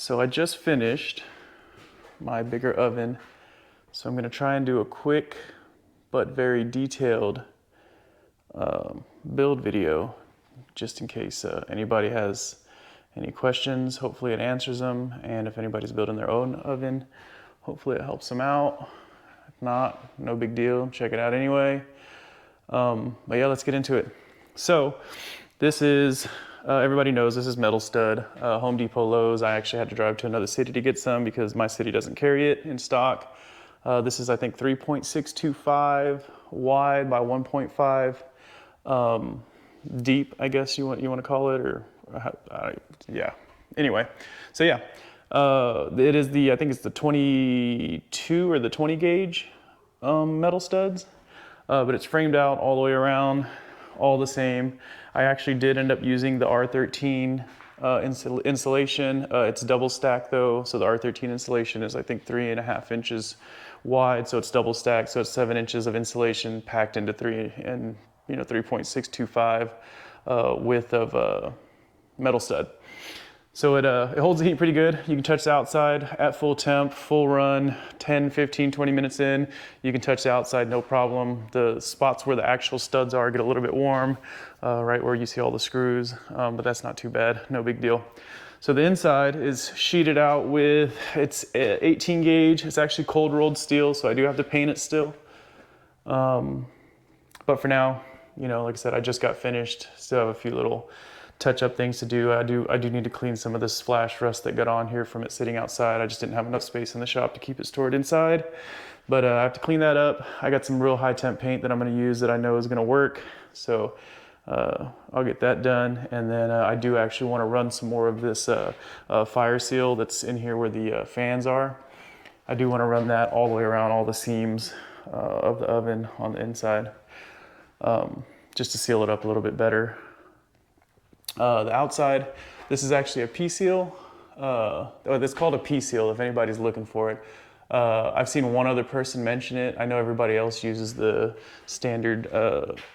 So I just finished my bigger oven. So I'm gonna try and do a quick but very detailed build video, just in case anybody has any questions. Hopefully it answers them, and if anybody's building their own oven, hopefully it helps them out. If not, no big deal, check it out anyway. But yeah, let's get into it. So this is, everybody knows this is metal stud, Home Depot, Lowe's. I actually had to drive to another city to get some because my city doesn't carry it in stock. This is, I think, 3.625 wide by 1.5 deep, I guess you want to call it, or yeah. Anyway, so yeah, it is the, I think it's the 22 or the 20 gauge metal studs, but it's framed out all the way around, all the same. I actually did end up using the R13 insulation. It's double stacked though, so the R13 insulation is, I think, 3.5 inches wide, so it's double stacked, so it's 7 inches of insulation packed into 3.625 width of metal stud. So it holds the heat pretty good. You can touch the outside at full temp, full run, 10, 15, 20 minutes in. You can touch the outside, no problem. The spots where the actual studs are get a little bit warm, right where you see all the screws, but that's not too bad, no big deal. So the inside is sheeted out with, it's 18 gauge. It's actually cold rolled steel, so I do have to paint it still. But for now, you know, like I said, I just got finished. Still have a few little touch-up things to do. I do need to clean some of this splash rust that got on here from it sitting outside. I just didn't have enough space in the shop to keep it stored inside. But I have to clean that up. I got some real high temp paint that I'm gonna use that I know is gonna work. So I'll get that done. And then I do actually wanna run some more of this fire seal that's in here where the fans are. I do wanna run that all the way around all the seams of the oven on the inside, just to seal it up a little bit better. The outside, this is actually a P-seal. It's called a P-seal if anybody's looking for it. I've seen one other person mention it. I know everybody else uses the standard,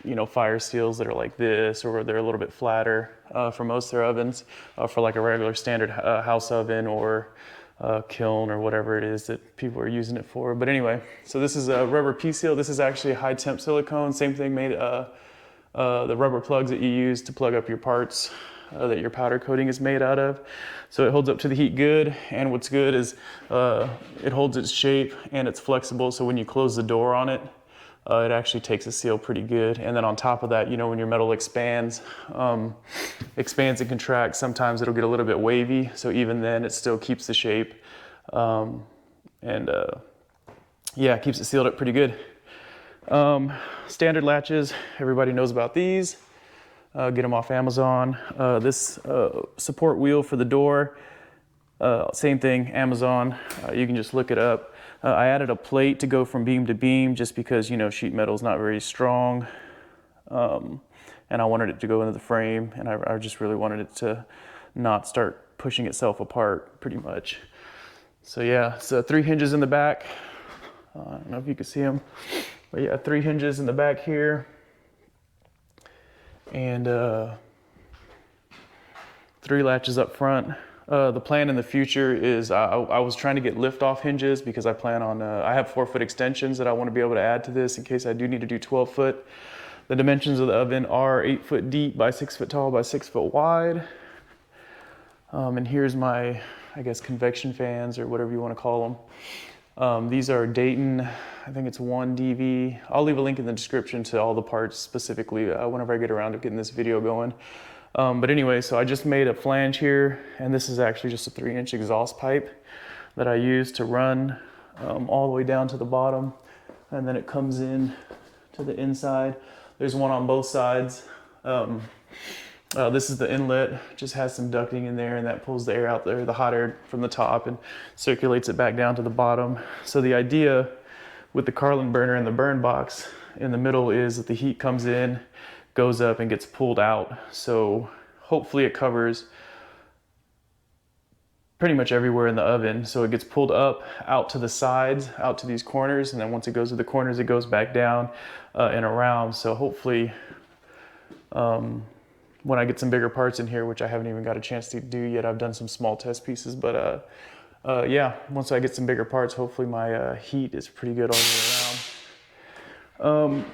you know, fire seals that are like this, or they're a little bit flatter for most of their ovens, for like a regular standard house oven or kiln or whatever it is that people are using it for. But anyway, so this is a rubber P-seal. This is actually a high temp silicone, same thing made the rubber plugs that you use to plug up your parts that your powder coating is made out of. So it holds up to the heat good, and what's good is it holds its shape and it's flexible, so when you close the door on it, it actually takes a seal pretty good. And then on top of that, you know, when your metal expands and contracts, sometimes it'll get a little bit wavy, so even then it still keeps the shape, yeah, it keeps it sealed up pretty good. Standard latches, everybody knows about these. Get them off Amazon. This support wheel for the door, same thing, Amazon. You can just look it up. I added a plate to go from beam to beam just because, you know, sheet metal is not very strong. And I wanted it to go into the frame, and I just really wanted it to not start pushing itself apart pretty much. So yeah, so 3 hinges in the back. I don't know if you can see them. But yeah, 3 hinges in the back here, and 3 latches up front. The plan in the future is I was trying to get lift-off hinges because I plan on, I have 4-foot extensions that I want to be able to add to this in case I do need to do 12-foot. The dimensions of the oven are 8 foot deep by 6 foot tall by 6 foot wide. And here's my, I guess, convection fans or whatever you want to call them. These are Dayton, I think it's 1DV. I'll leave a link in the description to all the parts specifically whenever I get around to getting this video going. But anyway, so I just made a flange here, and this is actually just a 3-inch exhaust pipe that I use to run all the way down to the bottom, and then it comes in to the inside. There's one on both sides. This is the inlet, just has some ducting in there, and that pulls the air out there, the hot air from the top, and circulates it back down to the bottom. So the idea with the Carlin burner and the burn box in the middle is that the heat comes in, goes up, and gets pulled out. So hopefully it covers pretty much everywhere in the oven. So it gets pulled up, out to the sides, out to these corners, and then once it goes to the corners, it goes back down and around. So hopefully when I get some bigger parts in here, which I haven't even got a chance to do yet. I've done some small test pieces, but yeah, once I get some bigger parts, hopefully my heat is pretty good all the way around.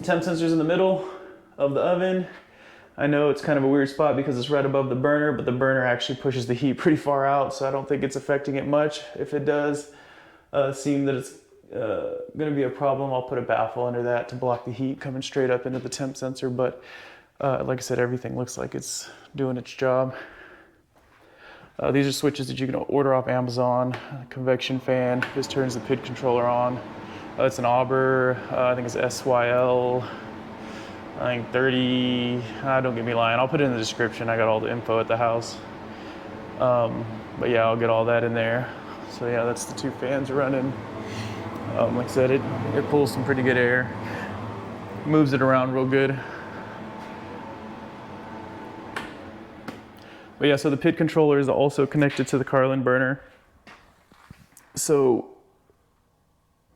Temp sensor's in the middle of the oven. I know it's kind of a weird spot because it's right above the burner, but the burner actually pushes the heat pretty far out, so I don't think it's affecting it much. If it does seem that it's going to be a problem, I'll put a baffle under that to block the heat coming straight up into the temp sensor, but like I said, everything looks like it's doing its job. These are switches that you can order off Amazon. Convection fan, this turns the PID controller on. It's an Auber, I think it's SYL, I think 30, don't get me lying, I'll put it in the description. I got all the info at the house. But yeah, I'll get all that in there. So yeah, that's the two fans running. Like I said, it pulls some pretty good air, moves it around real good. But yeah, so the PID controller is also connected to the Carlin burner. So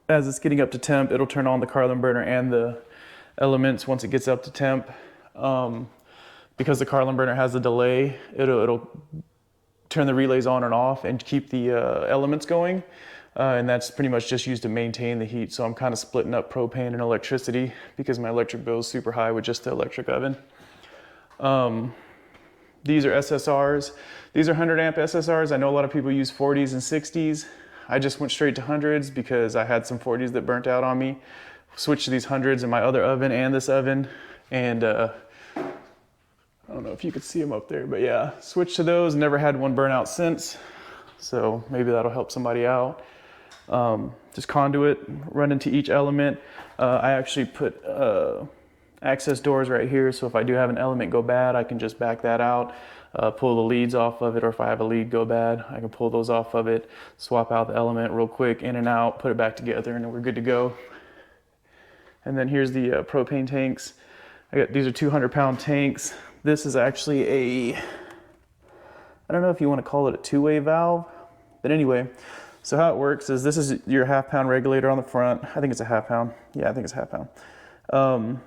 as it's getting up to temp, it'll turn on the Carlin burner and the elements once it gets up to temp. Because the Carlin burner has a delay, it'll turn the relays on and off and keep the elements going. And that's pretty much just used to maintain the heat. So I'm kind of splitting up propane and electricity because my electric bill is super high with just the electric oven. These are SSRs. These are 100 amp SSRs. I know a lot of people use 40s and 60s. I just went straight to 100s because I had some 40s that burnt out on me. Switched to these 100s in my other oven and this oven. And I don't know if you could see them up there, but yeah, switched to those. Never had one burn out since. So maybe that'll help somebody out. Just conduit run into each element. I actually put access doors right here, so if I do have an element go bad, I can just back that out, pull the leads off of it, or if I have a lead go bad, I can pull those off of it, swap out the element real quick, in and out, put it back together, and then we're good to go. And then here's the propane tanks. These are 200-pound tanks. This is actually a, I don't know if you want to call it a two-way valve, but anyway, so how it works is this is your half-pound regulator on the front. I think it's a half-pound. Yeah, I think it's a half-pound.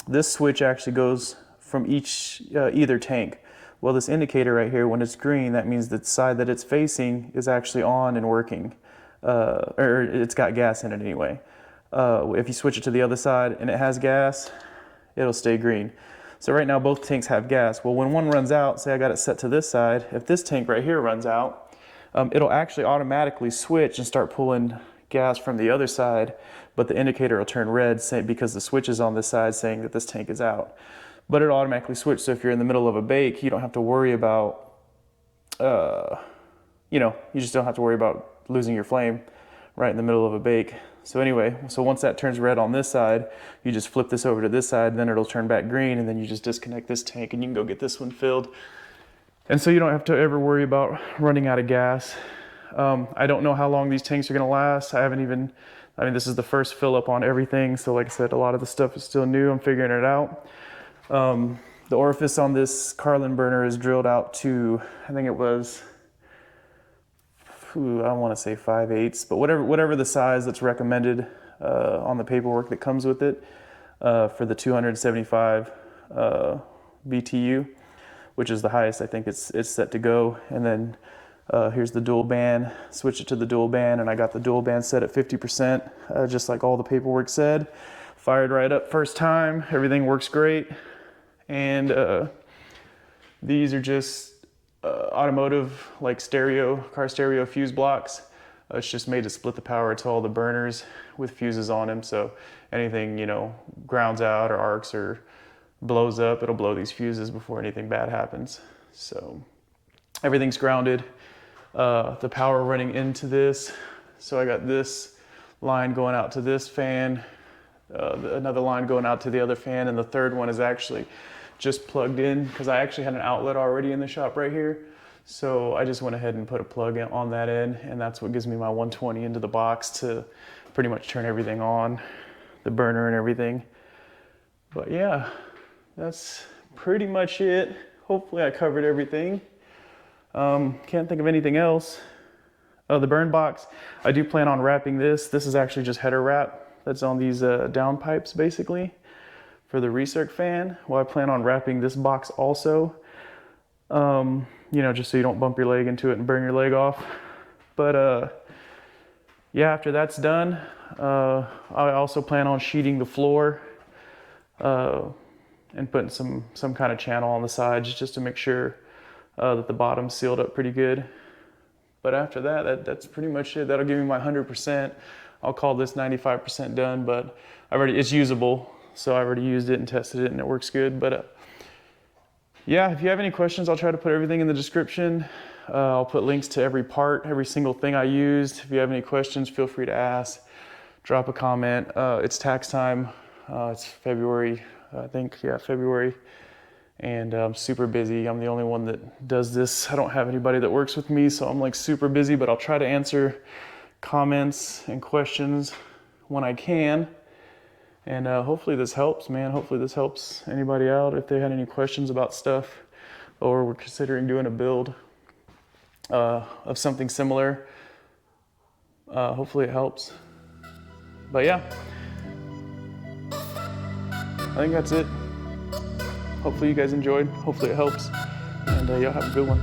This switch actually goes from either tank. Well, this indicator right here, when it's green, that means the side that it's facing is actually on and working, or it's got gas in it anyway. If you switch it to the other side and it has gas, it'll stay green. So right now both tanks have gas. Well, when one runs out, say I got it set to this side, if this tank right here runs out, it'll actually automatically switch and start pulling gas from the other side, but the indicator will turn red because the switch is on this side saying that this tank is out. But it'll automatically switch, so if you're in the middle of a bake, you don't have to worry about, you just don't have to worry about losing your flame right in the middle of a bake. So anyway, so once that turns red on this side, you just flip this over to this side, then it'll turn back green, and then you just disconnect this tank and you can go get this one filled. And so you don't have to ever worry about running out of gas. I don't know how long these tanks are gonna last. This is the first fill up on everything. So like I said, a lot of the stuff is still new. I'm figuring it out. The orifice on this Carlin burner is drilled out to, I think it was, I wanna say 5/8, but whatever the size that's recommended on the paperwork that comes with it for the 275 BTU, which is the highest I think it's set to go. And then here's the dual band, switch it to the dual band, and I got the dual band set at 50%, just like all the paperwork said. Fired right up first time, everything works great. And these are just automotive, like car stereo fuse blocks. It's just made to split the power to all the burners with fuses on them. So anything, grounds out or arcs or blows up, it'll blow these fuses before anything bad happens. So everything's grounded. The power running into this. So I got this line going out to this fan, another line going out to the other fan, and the third one is actually just plugged in because I actually had an outlet already in the shop right here. So I just went ahead and put a plug in on that end, and that's what gives me my 120 into the box to pretty much turn everything on, the burner and everything. But yeah, that's pretty much it. Hopefully I covered everything. Can't think of anything else. The burn box, I do plan on wrapping this. This is actually just header wrap that's on these down pipes basically for the Recirc fan, well, I plan on wrapping this box also, you know, just so you don't bump your leg into it and burn your leg off. But yeah, after that's done, I also plan on sheeting the floor and putting some kind of channel on the sides just to make sure that the bottom's sealed up pretty good. But after that, that's pretty much it. That'll give me my 100%. I'll call this 95% done, but it's usable. So I already used it and tested it and it works good. But yeah, if you have any questions, I'll try to put everything in the description. I'll put links to every part, every single thing I used. If you have any questions, feel free to ask, drop a comment. It's tax time. It's February, I think, yeah, February. And I'm super busy. I'm the only one that does this. I don't have anybody that works with me, so I'm like super busy, but I'll try to answer comments and questions when I can. And hopefully this helps, man. Hopefully this helps anybody out if they had any questions about stuff or were considering doing a build of something similar. Hopefully it helps. But yeah, I think that's it. Hopefully you guys enjoyed. Hopefully it helps. And y'all have a good one.